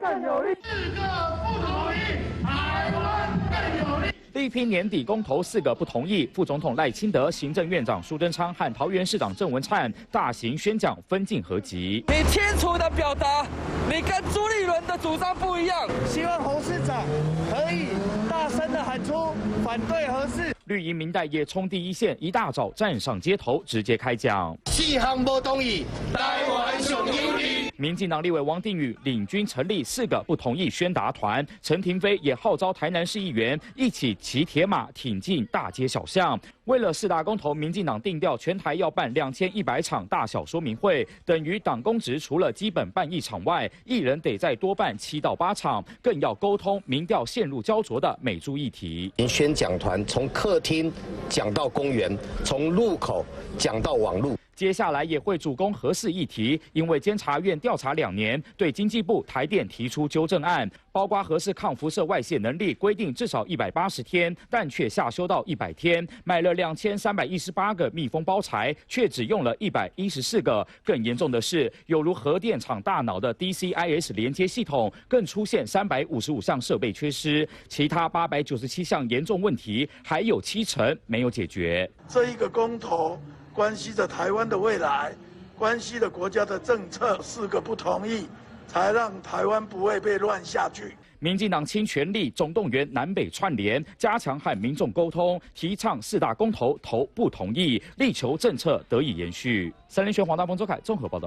更有利。4个不同意，台湾更有利。力拼年底公投4个不同意，副总统赖清德、行政院长苏贞昌和桃园市长郑文灿大型宣讲分进合集。你清楚的表达，你跟朱立伦的主张不一样。希望侯市长可以大声的喊出反对核四。绿营民代也冲第一线，一大早站上街头，直接开讲。4项不同意，台湾上有利。民进党立委王定宇领军成立4个不同意宣达团，陈亭妃也号召台南市议员一起骑铁马挺进大街小巷。为了4大公投，民进党定调全台要办2100场大小说明会，等于党公职除了基本办1场外，艺人得再多办7到8场，更要沟通民调陷入焦灼的美猪议题。宣讲团从客厅讲到公园，从路口讲到网路。接下来也会主攻核四议题，因为监察院调查2年，对经济部、台电提出纠正案，包括核四抗辐射外泄能力规定至少180天，但却下修到100天，买了2318个密封包材，却只用了114个。更严重的是，有如核电厂大脑的 DCIS 连接系统，更出现355项设备缺失，其他897项严重问题，还有70%没有解决。这一个公投。关系着台湾的未来，关系着国家的政策，4个不同意，才让台湾不会被乱下去。民进党倾全力总动员南北串联，加强和民众沟通，提倡4大公投投不同意，力求政策得以延续。3立全黄大丰周凯综合报道。